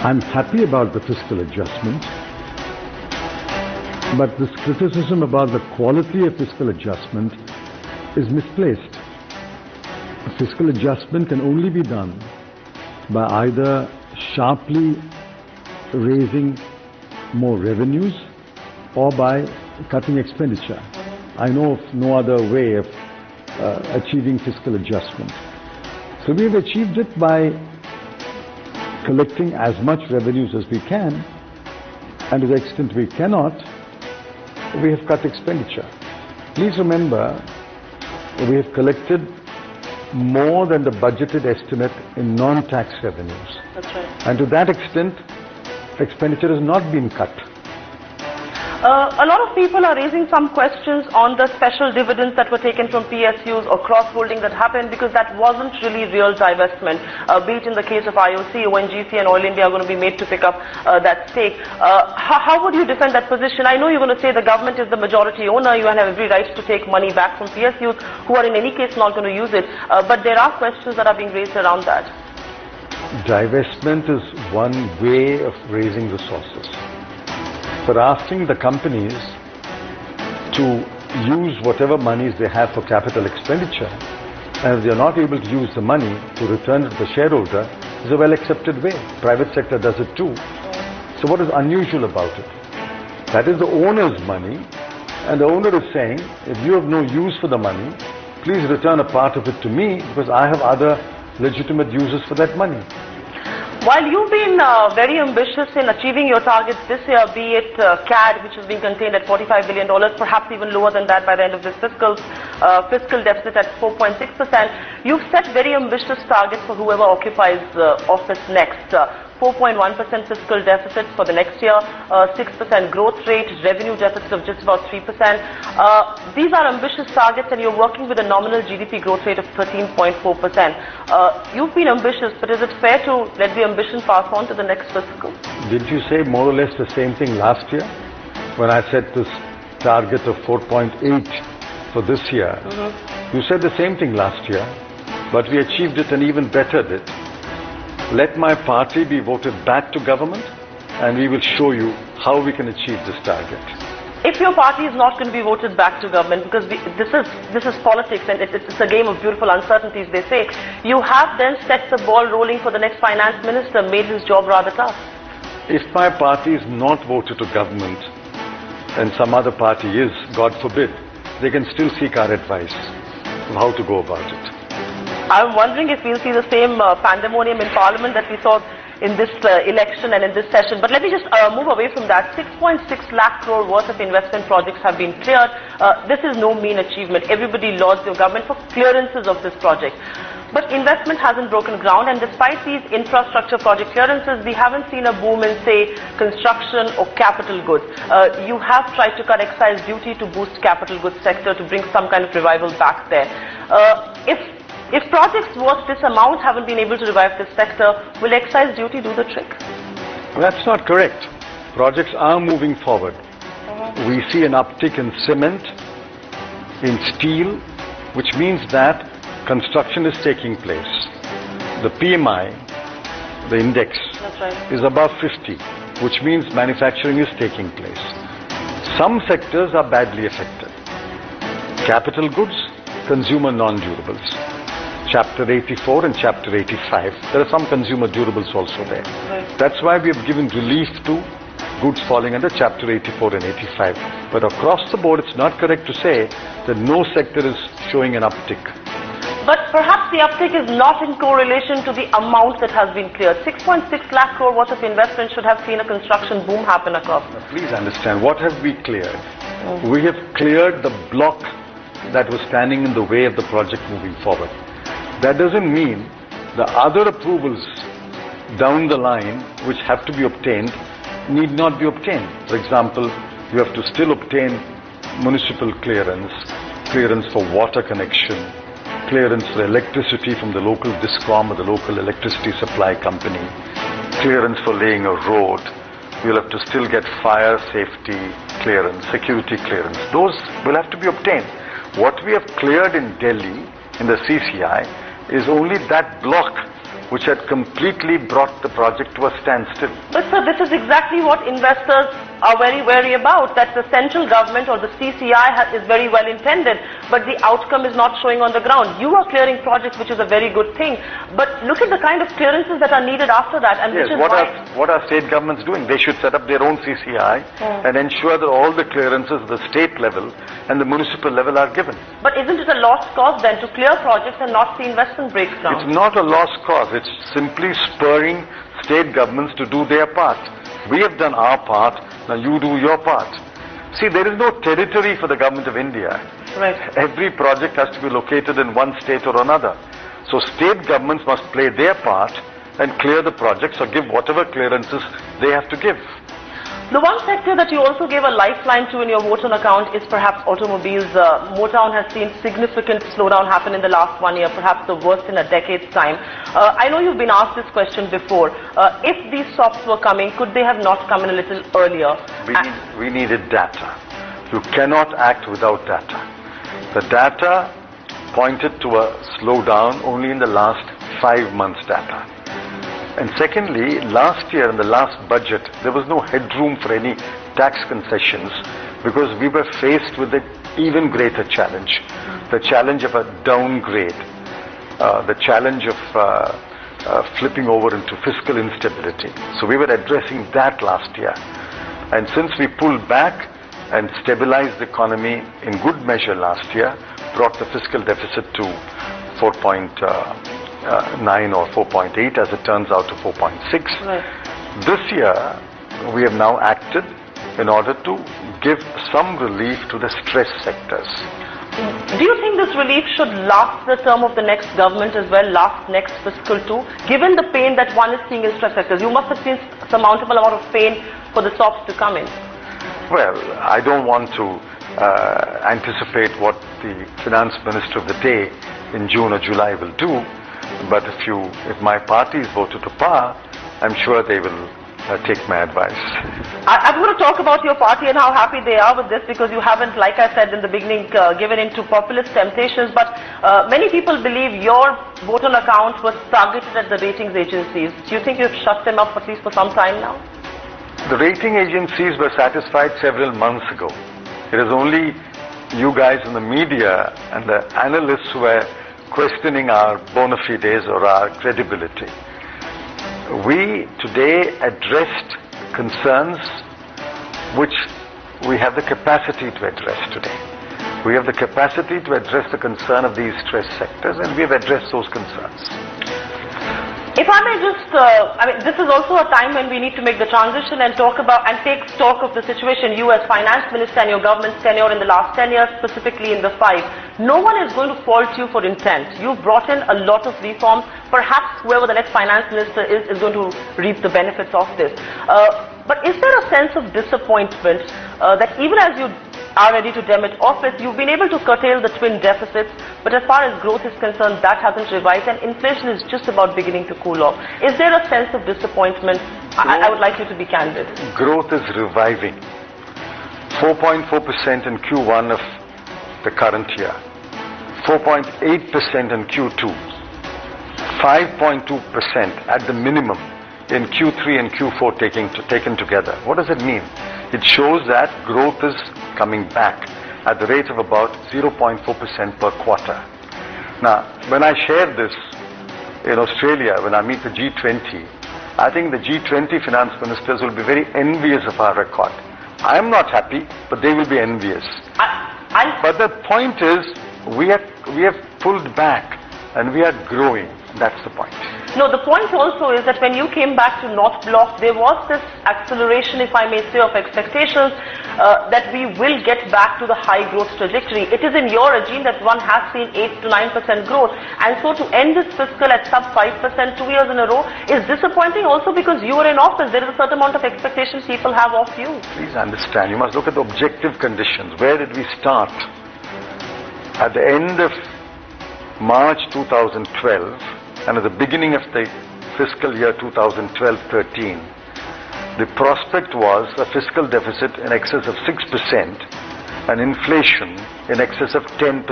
I'm happy about the fiscal adjustment, but this criticism about the quality of fiscal adjustment is misplaced. A fiscal adjustment can only be done by either sharply raising more revenues or by cutting expenditure. I know of no other way of achieving fiscal adjustment. So we have achieved it by collecting as much revenues as we can, and to the extent we cannot, we have cut expenditure. Please remember, we have collected more than the budgeted estimate in non-tax revenues. That's right. And to that extent, expenditure has not been cut. A lot of people are raising some questions on the special dividends that were taken from PSUs or cross-holding that happened, because that wasn't really real divestment. Be it in the case of IOC, ONGC and Oil India are going to be made to pick up that stake. How would you defend that position? I know you're going to say the government is the majority owner, you have every right to take money back from PSUs, who are in any case not going to use it. But there are questions that are being raised around that. Divestment is one way of raising resources. But asking the companies to use whatever monies they have for capital expenditure, and if they are not able to use the money to return it to the shareholder, is a well-accepted way. Private sector does it too. So what is unusual about it? That is the owner's money, and the owner is saying, if you have no use for the money, please return a part of it to me, because I have other legitimate uses for that money. While you've been very ambitious in achieving your targets this year, be it CAD, which is being contained at $45 billion, perhaps even lower than that by the end of this fiscal deficit at 4.6%, you've set very ambitious targets for whoever occupies office next. 4.1% fiscal deficit for the next year, 6% growth rate, revenue deficit of just about 3%. These are ambitious targets, and you're working with a nominal GDP growth rate of 13.4%. You've been ambitious, but is it fair to let the ambition pass on to the next fiscal? Did you say more or less the same thing last year when I set this target of 4.8 for this year? You said the same thing last year, but we achieved it and even bettered it. Let my party be voted back to government, and we will show you how we can achieve this target. If your party is not going to be voted back to government, because this is politics and it's a game of beautiful uncertainties, they say, you have then set the ball rolling for the next finance minister, made his job rather tough. If my party is not voted to government, and some other party is, God forbid, they can still seek our advice on how to go about it. I'm wondering if we'll see the same pandemonium in Parliament that we saw in this election and in this session. But let me just move away from that. 6.6 lakh crore worth of investment projects have been cleared. This is no mean achievement. Everybody lauds your government for clearances of this project. But investment hasn't broken ground, and despite these infrastructure project clearances, we haven't seen a boom in, say, construction or capital goods. You have tried to cut excise duty to boost capital goods sector to bring some kind of revival back there. If projects worth this amount haven't been able to revive this sector, will excise duty do the trick? That's not correct. Projects are moving forward. We see an uptick in cement, in steel, which means that construction is taking place. The PMI, the index, is above 50, which means manufacturing is taking place. Some sectors are badly affected. Capital goods, consumer non-durables. Chapter 84 and Chapter 85. There are some consumer durables also there. That's why we have given relief to goods falling under Chapter 84 and 85. But across the board, it's not correct to say that no sector is showing an uptick. But perhaps the uptick is not in correlation to the amount that has been cleared. 6.6 lakh crore worth of investment should have seen a construction boom happen across. Now, please understand, what have we cleared? We have cleared the block that was standing in the way of the project moving forward. That doesn't mean the other approvals down the line which have to be obtained need not be obtained. For example, you have to still obtain municipal clearance, clearance for water connection, clearance for electricity from the local DISCOM or the local electricity supply company, clearance for laying a road. You'll have to still get fire safety clearance, security clearance. Those will have to be obtained. What we have cleared in Delhi, in the CCI, is only that block which had completely brought the project to a standstill. But sir, this is exactly what investors are very wary about, that the central government or the CCI is very well intended, but the outcome is not showing on the ground. You are clearing projects, which is a very good thing, but look at the kind of clearances that are needed after that. And yes, what are state governments doing? They should set up their own CCI and ensure that all the clearances at the state level and the municipal level are given. But isn't it a lost cause then to clear projects and not see investment breaks down? It's not a lost cause. It's simply spurring state governments to do their part. We have done our part, now you do your part. See, there is no territory for the government of India. Right. Every project has to be located in one state or another. So state governments must play their part and clear the projects or give whatever clearances they have to give. The one sector that you also gave a lifeline to in your vote on account is perhaps automobiles. Motown has seen significant slowdown happen in the last 1 year, perhaps the worst in a decade's time. I know you've been asked this question before. If these stops were coming, could they have not come in a little earlier? We needed data. You cannot act without data. The data pointed to a slowdown only in the last 5 months' data. And secondly, last year in the last budget, there was no headroom for any tax concessions because we were faced with an even greater challenge. The challenge of a downgrade, the challenge of flipping over into fiscal instability. So we were addressing that last year. And since we pulled back and stabilized the economy in good measure last year, brought the fiscal deficit to 4.9 or 4.8 as it turns out to 4.6. Right. This year we have now acted in order to give some relief to the stress sectors. Do you think this relief should last the term of the next government as well, last next fiscal too? Given the pain that one is seeing in stress sectors, you must have seen some amountable amount of pain for the SOPs to come in. Well, I don't want to anticipate what the finance minister of the day in June or July will do. But if my party is voted to power, I'm sure they will take my advice. I'm going to talk about your party and how happy they are with this, because you haven't, like I said in the beginning, given in to populist temptations. But many people believe your vote on account was targeted at the ratings agencies. Do you think you've shut them up at least for some time now? The rating agencies were satisfied several months ago. It is only you guys in the media and the analysts who were questioning our bona fides or our credibility. We today addressed concerns which we have the capacity to address today. We have the capacity to address the concern of these stress sectors, and we have addressed those concerns. If I may just, this is also a time when we need to make the transition and talk about and take stock of the situation. You as finance minister and your government's tenure in the last 10 years, specifically in the 5, no one is going to fault you for intent. You've brought in a lot of reforms. Perhaps whoever the next finance minister is going to reap the benefits of this. But is there a sense of disappointment that even as you are ready to demit office, you've been able to curtail the twin deficits, but as far as growth is concerned, that hasn't revived, and inflation is just about beginning to cool off. Is there a sense of disappointment? I would like you to be candid. Growth is reviving. 4.4% in Q1 of the current year, 4.8% in Q2, 5.2% at the minimum in Q3 and Q4 taken together. What does it mean? It shows that growth is coming back at the rate of about 0.4% per quarter. Now, when I share this in Australia, when I meet the G20, I think the G20 finance ministers will be very envious of our record. I'm not happy, but they will be envious. But the point is, we have pulled back and we are growing. That's the point. No, the point also is that when you came back to North Block, there was this acceleration, if I may say, of expectations that we will get back to the high growth trajectory. It is in your regime that one has seen 8 to 9% growth. And so to end this fiscal at sub 5% 2 years in a row is disappointing also because you were in office. There is a certain amount of expectations people have of you. Please understand, you must look at the objective conditions. Where did we start? At the end of March 2012, and at the beginning of the fiscal year 2012-13, the prospect was a fiscal deficit in excess of 6% and inflation in excess of 10%.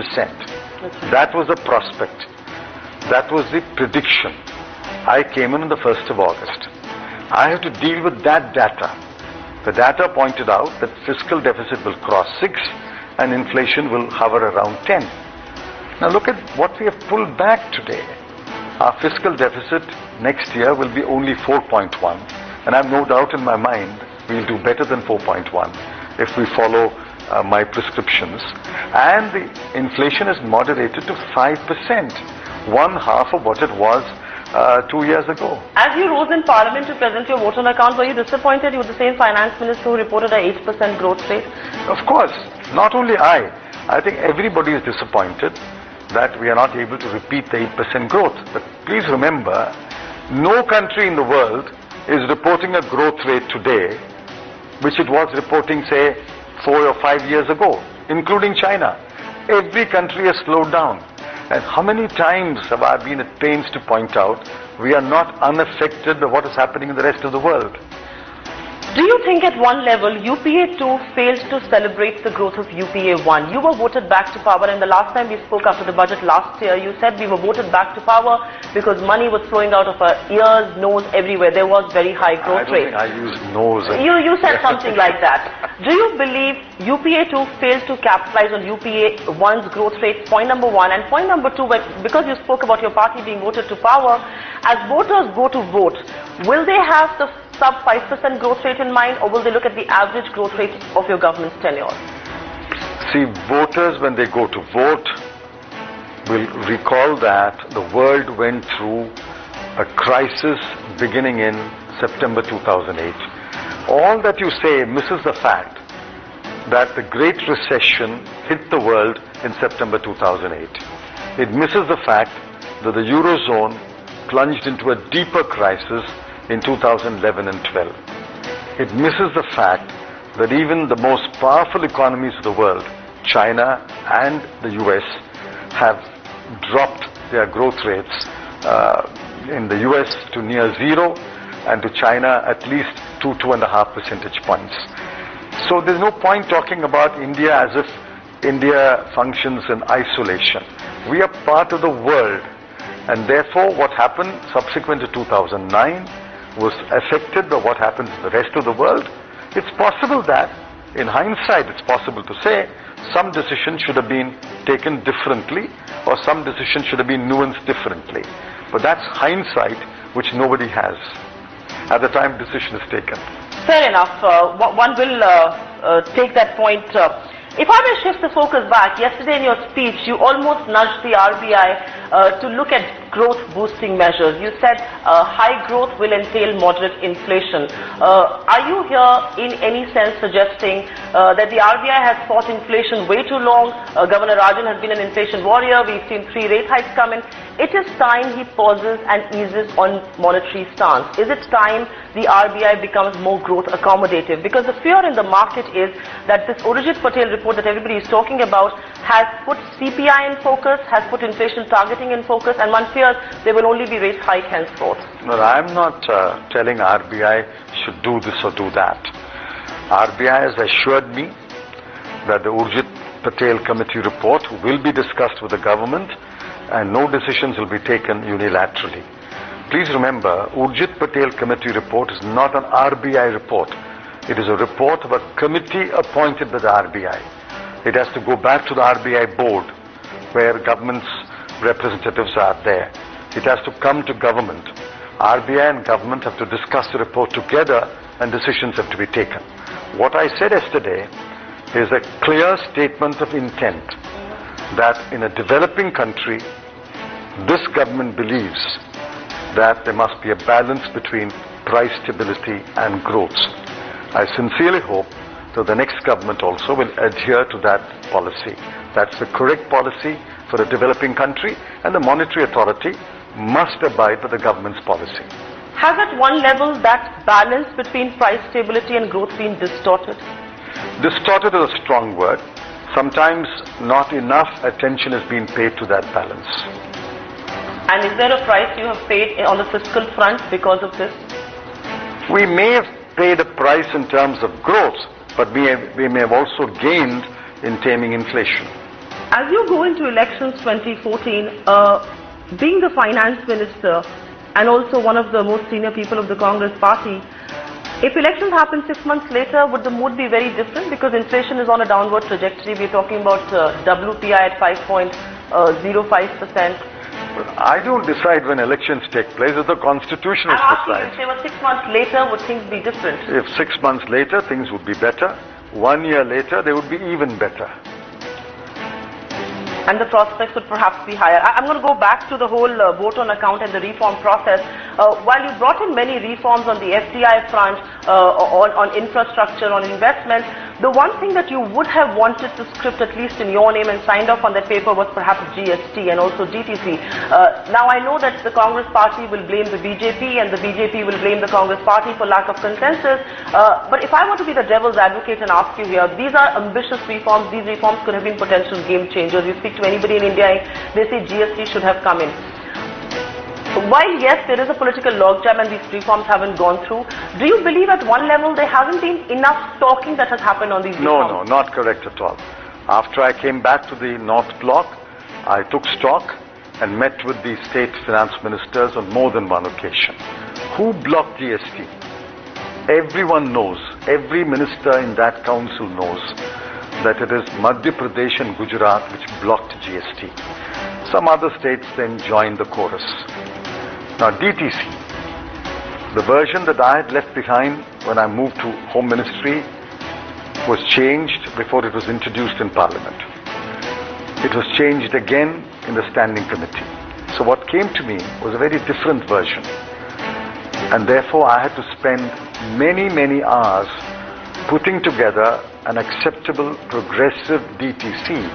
That was the prospect. That was the prediction. I came in on the 1st of August. I have to deal with that data. The data pointed out that fiscal deficit will cross 6 and inflation will hover around 10. Now look at what we have pulled back today. Our fiscal deficit next year will be only 4.1, and I have no doubt in my mind we'll do better than 4.1 if we follow my prescriptions. And the inflation is moderated to 5%, one half of what it was 2 years ago. As you rose in Parliament to present your vote on account, were you disappointed you were the same finance minister who reported a 8% growth rate? Of course, not only I think everybody is disappointed that we are not able to repeat the 8% growth. But please remember, no country in the world is reporting a growth rate today which it was reporting, say, 4 or 5 years ago, including China. Every country has slowed down. And how many times have I been at pains to point out we are not unaffected by what is happening in the rest of the world? Do you think at one level UPA 2 failed to celebrate the growth of UPA 1? You were voted back to power, and the last time we spoke after the budget last year, you said we were voted back to power because money was flowing out of our ears, nose, everywhere. There was very high growth rate. I don't think I used nose. You said something like that. Do you believe UPA 2 failed to capitalize on UPA 1's growth rate? Point number one. And point number two, because you spoke about your party being voted to power, as voters go to vote, will they have the sub 5% growth rate in mind, or will they look at the average growth rate of your government's tenure? See, voters, when they go to vote, will recall that the world went through a crisis beginning in September 2008. All that you say misses the fact that the Great Recession hit the world in September 2008. It misses the fact that the Eurozone plunged into a deeper crisis in 2011 and 12. It misses the fact that even the most powerful economies of the world, China and the US, have dropped their growth rates in the US to near zero, and to China at least 2.5 percentage points. So there's no point talking about India as if India functions in isolation. We are part of the world, and therefore what happened subsequent to 2009 was affected by what happens in the rest of the world. It's possible that, in hindsight, it's possible to say some decisions should have been taken differently, or some decisions should have been nuanced differently. But that's hindsight, which nobody has at the time decision is taken. Fair enough. One will take that point. If I may shift the focus back, yesterday in your speech, you almost nudged the RBI to look at growth-boosting measures. You said high growth will entail moderate inflation. Are you here in any sense suggesting that the RBI has fought inflation way too long? Governor Rajan has been an inflation warrior. We've seen 3 rate hikes come in. It is time he pauses and eases on monetary stance. Is it time the RBI becomes more growth accommodative? Because the fear in the market is that this Urjit Patel report that everybody is talking about has put CPI in focus, has put inflation targeting in focus, and one fears there will only be rate hike henceforth. No, I'm not telling RBI should do this or do that. RBI has assured me that the Urjit Patel committee report will be discussed with the government and no decisions will be taken unilaterally. Please remember, Urjit Patel committee report is not an RBI report. It is a report of a committee appointed by the RBI. It has to go back to the RBI board, where government's representatives are there. It has to come to government. RBI and government have to discuss the report together and decisions have to be taken. What I said yesterday is a clear statement of intent that in a developing country, this government believes that there must be a balance between price stability and growth. I sincerely hope that the next government also will adhere to that policy. That's the correct policy for a developing country, and the monetary authority must abide by the government's policy. Has at one level that balance between price stability and growth been distorted? Distorted is a strong word. Sometimes not enough attention is being paid to that balance. And is there a price you have paid on the fiscal front because of this? We may have paid a price in terms of growth, but we may have also gained in taming inflation. As you go into elections 2014, being the finance minister, and also one of the most senior people of the Congress party. If elections happen 6 months later, would the mood be very different? Because inflation is on a downward trajectory. We're talking about WPI at 5.05%. I don't decide when elections take place. It's the Constitution which decides. If they were 6 months later, would things be different? If 6 months later, things would be better. 1 year later, they would be even better. And the prospects would perhaps be higher. I'm going to go back to the whole vote on account and the reform process. While you brought in many reforms on the FDI front, on infrastructure, on investment, the one thing that you would have wanted to script, at least in your name, and signed off on that paper was perhaps GST and also GTC. Now I know that the Congress party will blame the BJP and the BJP will blame the Congress party for lack of consensus. But if I want to be the devil's advocate and ask you here, these are ambitious reforms. These reforms could have been potential game changers. You speak to anybody in India, they say GST should have come in. While yes, there is a political logjam and these reforms haven't gone through, do you believe at one level there hasn't been enough talking that has happened on these reforms? No, not correct at all. After I came back to the North Block, I took stock and met with the state finance ministers on more than one occasion. Who blocked GST? Everyone knows, every minister in that council knows that it is Madhya Pradesh and Gujarat which blocked GST. Some other states then joined the chorus. Now DTC, the version that I had left behind when I moved to Home Ministry was changed before it was introduced in Parliament. It was changed again in the Standing Committee. So what came to me was a very different version. And therefore I had to spend many hours putting together an acceptable progressive DTC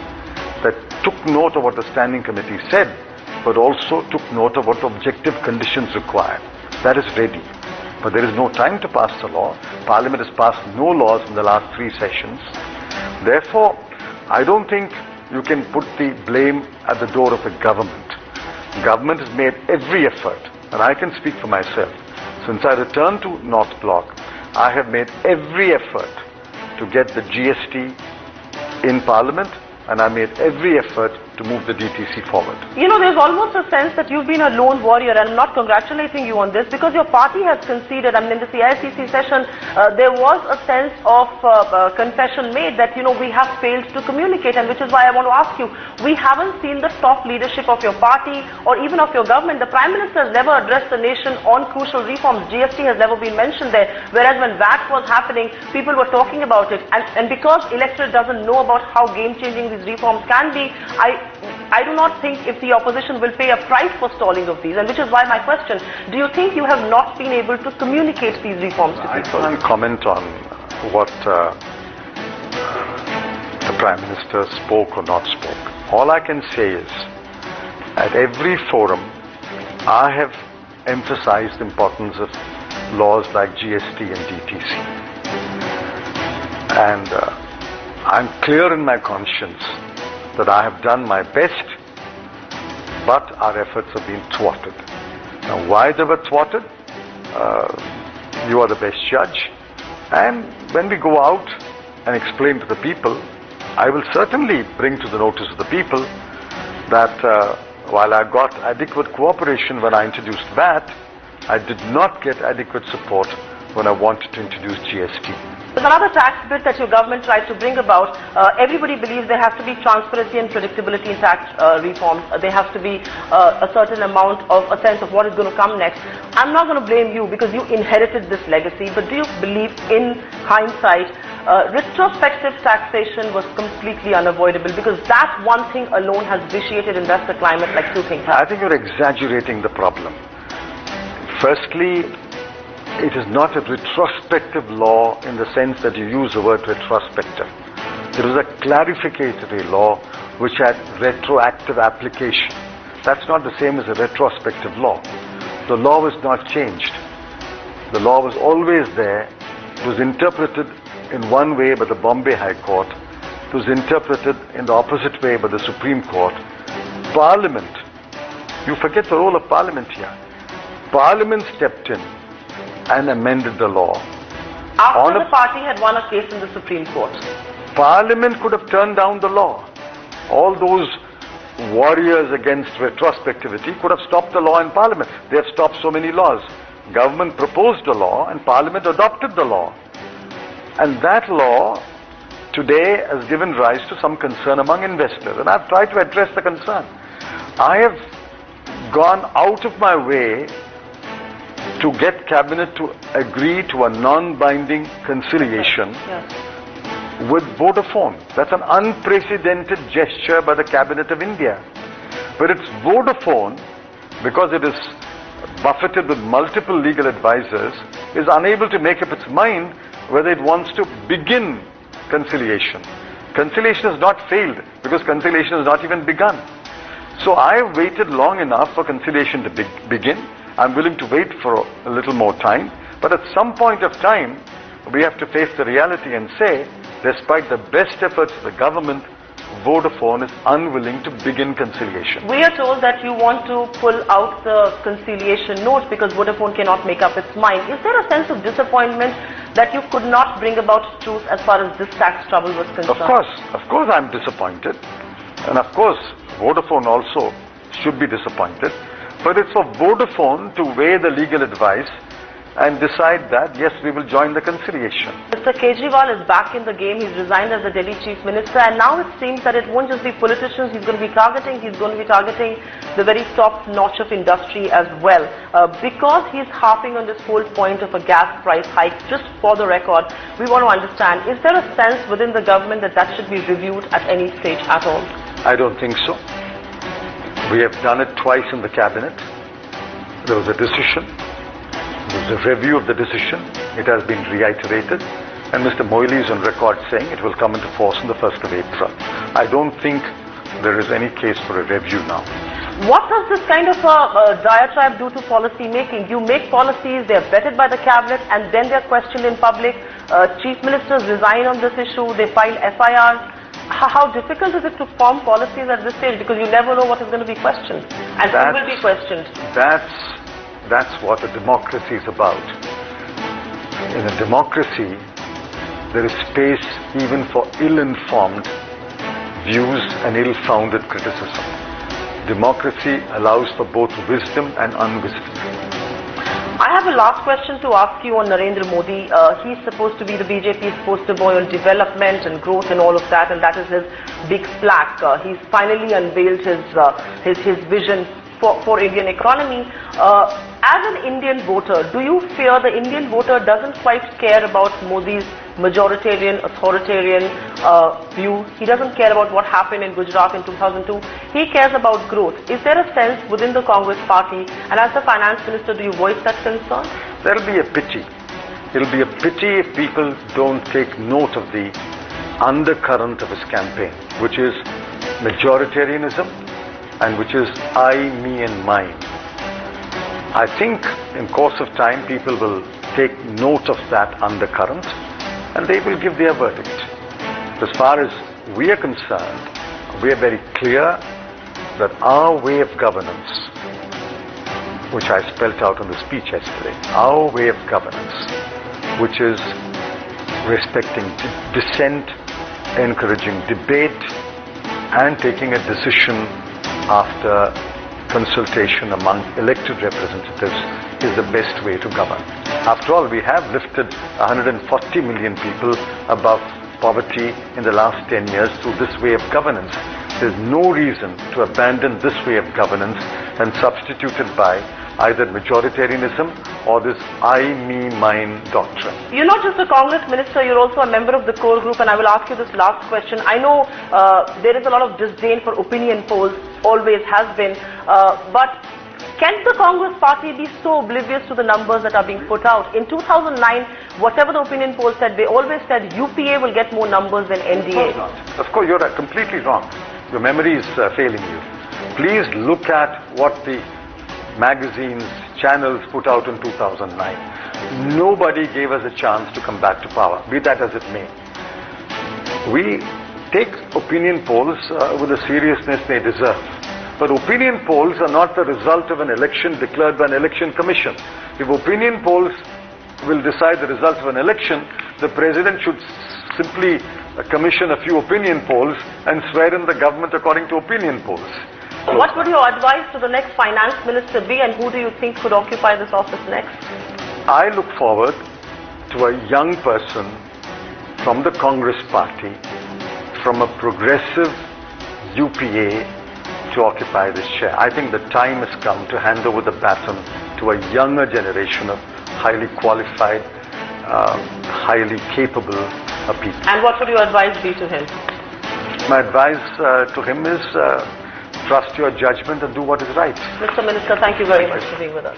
that took note of what the Standing Committee said, but also took note of what objective conditions required. That is ready. But there is no time to pass the law. Parliament has passed no laws in the last 3 sessions. Therefore, I don't think you can put the blame at the door of the government. Government has made every effort, and I can speak for myself. Since I returned to North Block, I have made every effort to get the GST in Parliament, and I made every effort to move the DTC forward. You know, there's almost a sense that you've been a lone warrior, and I'm not congratulating you on this because your party has conceded. I mean, in the CICC session, there was a sense of confession made that, you know, we have failed to communicate, and which is why I want to ask you, we haven't seen the top leadership of your party or even of your government. The Prime Minister has never addressed the nation on crucial reforms. GST has never been mentioned there, whereas when VAT was happening, people were talking about it. And because electorate doesn't know about how game-changing these reforms can be, I do not think if the opposition will pay a price for stalling of these, and which is why my question, do you think you have not been able to communicate these reforms to people? I can't comment on what the Prime Minister spoke or not spoke. All I can say is, at every forum, I have emphasized the importance of laws like GST and DTC. And I'm clear in my conscience that I have done my best, but our efforts have been thwarted. Now, why they were thwarted, you are the best judge. And when we go out and explain to the people, I will certainly bring to the notice of the people that while I got adequate cooperation when I introduced VAT, I did not get adequate support when I wanted to introduce GST. There's another tax bill that your government tried to bring about. Everybody believes there has to be transparency and predictability in tax reforms. There has to be a certain amount of a sense of what is going to come next. I'm not going to blame you because you inherited this legacy, but do you believe in hindsight, retrospective taxation was completely unavoidable because that one thing alone has vitiated investor climate like two things have? I think you're exaggerating the problem. Firstly, it is not a retrospective law in the sense that you use the word retrospective. It was a clarificatory law which had retroactive application. That's not the same as a retrospective law. The law was not changed. The law was always there. It was interpreted in one way by the Bombay High Court. It was interpreted in the opposite way by the Supreme Court. Parliament, you forget the role of Parliament here. Parliament stepped in and amended the law. After the party had won a case in the Supreme Court. Parliament could have turned down the law. All those warriors against retrospectivity could have stopped the law in Parliament. They have stopped so many laws. Government proposed a law and Parliament adopted the law. And that law today has given rise to some concern among investors. And I've tried to address the concern. I have gone out of my way to get Cabinet to agree to a non-binding conciliation with Vodafone. That's an unprecedented gesture by the Cabinet of India. But it's Vodafone, because it is buffeted with multiple legal advisors, is unable to make up its mind whether it wants to begin conciliation. Conciliation has not failed because conciliation has not even begun. So I have waited long enough for conciliation to begin. I'm willing to wait for a little more time. But at some point of time, we have to face the reality and say, despite the best efforts of the government, Vodafone is unwilling to begin conciliation. We are told that you want to pull out the conciliation note because Vodafone cannot make up its mind. Is there a sense of disappointment that you could not bring about truth as far as this tax trouble was concerned? Of course I'm disappointed. And of course, Vodafone also should be disappointed. But it's for Vodafone to weigh the legal advice and decide that, yes, we will join the conciliation. Mr. Kejriwal is back in the game. He's resigned as the Delhi Chief Minister, and now it seems that it won't just be politicians he's going to be targeting. He's going to be targeting the very top notch of industry as well. Because he's harping on this whole point of a gas price hike, just for the record, we want to understand, is there a sense within the government that that should be reviewed at any stage at all? I don't think so. We have done it twice in the Cabinet. There was a decision. There was a review of the decision. It has been reiterated. And Mr. Moily is on record saying it will come into force on the 1st of April. I don't think there is any case for a review now. What does this kind of a diatribe do to policy making? You make policies, they are vetted by the Cabinet, and then they are questioned in public. Chief Ministers resign on this issue, they file FIRs. How difficult is it to form policies at this stage? Because you never know what is going to be questioned, and who will be questioned. That's what a democracy is about. In a democracy, there is space even for ill-informed views and ill-founded criticism. Democracy allows for both wisdom and unwisdom. I have a last question to ask you on Narendra Modi. He's supposed to be the BJP's poster boy on development and growth and all of that, and that is his big plaque. He's finally unveiled his vision for Indian economy. As an Indian voter, do you fear the Indian voter doesn't quite care about Modi's majoritarian, authoritarian view? He doesn't care about what happened in Gujarat in 2002. He cares about growth. Is there a sense within the Congress party, and as the finance minister, do you voice that concern? There will be a pity. It will be a pity if people don't take note of the undercurrent of his campaign, which is majoritarianism and which is I, me and mine. I think in course of time people will take note of that undercurrent and they will give their verdict. As far as we are concerned, we are very clear that our way of governance, which I spelt out in the speech yesterday, our way of governance, which is respecting dissent, encouraging debate, and taking a decision after consultation among elected representatives, is the best way to govern. After all, we have lifted 140 million people above poverty in the last 10 years through this way of governance. There is no reason to abandon this way of governance and substitute it by either majoritarianism or this I, me, mine doctrine. You're not just a Congress minister, you're also a member of the core group, and I will ask you this last question. I know there is a lot of disdain for opinion polls, always has been, but can the Congress party be so oblivious to the numbers that are being put out? In 2009, whatever the opinion polls said, they always said UPA will get more numbers than NDA. Of course not. Of course, you're completely wrong. Your memory is failing you. Please look at what the magazines, channels put out in 2009. Nobody gave us a chance to come back to power, be that as it may. We take opinion polls with the seriousness they deserve. But opinion polls are not the result of an election declared by an election commission. If opinion polls will decide the result of an election, the president should simply commission a few opinion polls and swear in the government according to opinion polls. What would your advice to the next finance minister be, and who do you think could occupy this office next? I look forward to a young person from the Congress party, from a progressive UPA, to occupy this chair. I think the time has come to hand over the baton to a younger generation of highly qualified, highly capable people. And what would your advice be to him? My advice to him is trust your judgment and do what is right. Mr. Minister, thank you very much for being with us.